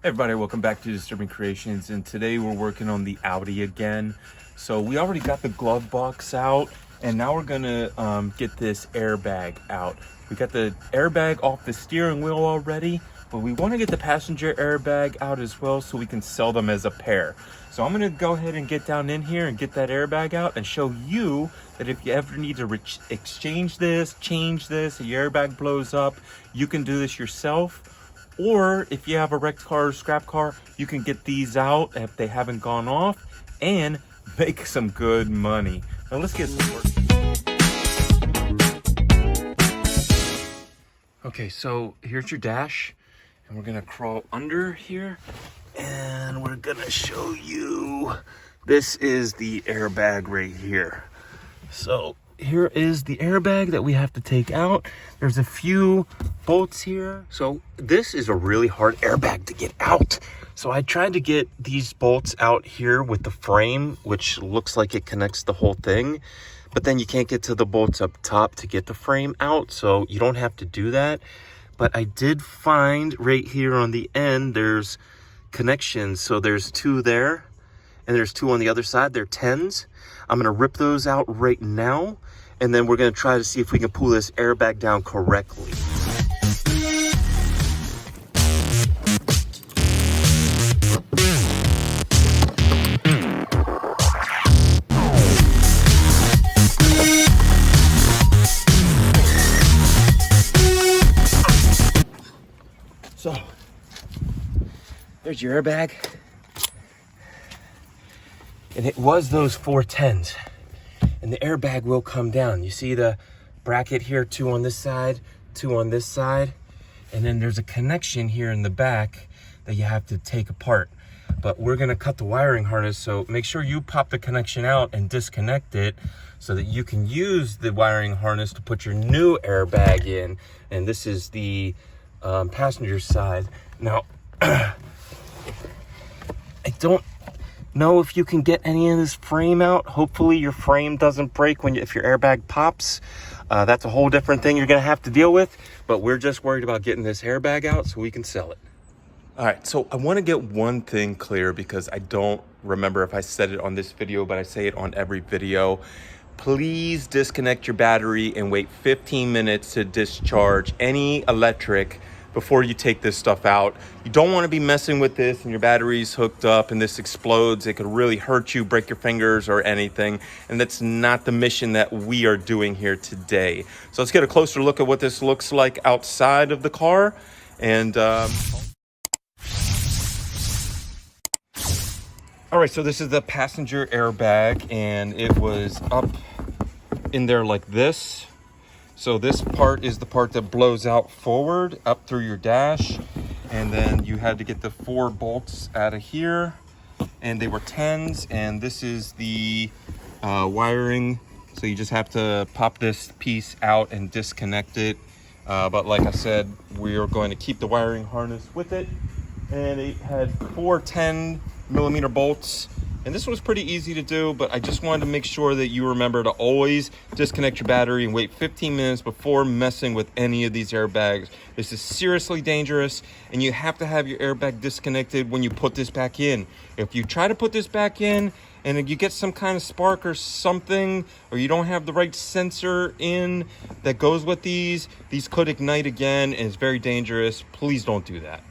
Hey everybody, welcome back to Disturbing Creations, and today we're working on the Audi again. So we already got the glove box out, and now we're gonna get this airbag out. We got the airbag off the steering wheel already, but we want to get the passenger airbag out as well so we can sell them as a pair. So I'm gonna go ahead and get down in here and get that airbag out and show you that if you ever need to exchange this, change this, and your airbag blows up, you can do this yourself. Or if you have a wrecked car or scrap car, you can get these out if they haven't gone off and make some good money. Now let's get to work. Okay, so here's your dash, and we're gonna crawl under here and we're gonna show you, this is the airbag right here. So here is the airbag that we have to take out. There's a few bolts here. So this is a really hard airbag to get out. So I tried to get these bolts out here with the frame, which looks like it connects the whole thing, but then you can't get to the bolts up top to get the frame out. So you don't have to do that. But I did find right here on the end, there's connections. So there's two there and there's two on the other side. They're 10s. I'm gonna rip those out right now, and then we're gonna try to see if we can pull this airbag down correctly. So, there's your airbag. And it was those 4 10s. And the airbag will come down. You see the bracket here, 2 on this side, 2 on this side. And then there's a connection here in the back that you have to take apart. But we're gonna cut the wiring harness, so make sure you pop the connection out and disconnect it so that you can use the wiring harness to put your new airbag in. And this is the passenger side. Now, I don't know if you can get any of this frame out. Hopefully your frame doesn't break if your airbag pops. That's a whole different thing you're gonna have to deal with, but we're just worried about getting this airbag out so we can sell it. All right, so I want to get one thing clear because I don't remember if I said it on this video, but I say it on every video. Please disconnect your battery and wait 15 minutes to discharge any electric before you take this stuff out. You don't want to be messing with this and your battery's hooked up and this explodes. It could really hurt you, break your fingers or anything. And that's not the mission that we are doing here today. So let's get a closer look at what this looks like outside of the car. And all right, so this is the passenger airbag, and it was up in there like this. So this part is the part that blows out forward up through your dash, and then you had to get the 4 bolts out of here, and they were 10s, and this is the wiring. So you just have to pop this piece out and disconnect it. But like I said, we are going to keep the wiring harness with it, and it had 4 10mm bolts. And this was pretty easy to do, but I just wanted to make sure that you remember to always disconnect your battery and wait 15 minutes before messing with any of these airbags. This is seriously dangerous, and you have to have your airbag disconnected when you put this back in. If you try to put this back in and you get some kind of spark or something, or you don't have the right sensor in that goes with these could ignite again, and it's very dangerous. Please don't do that.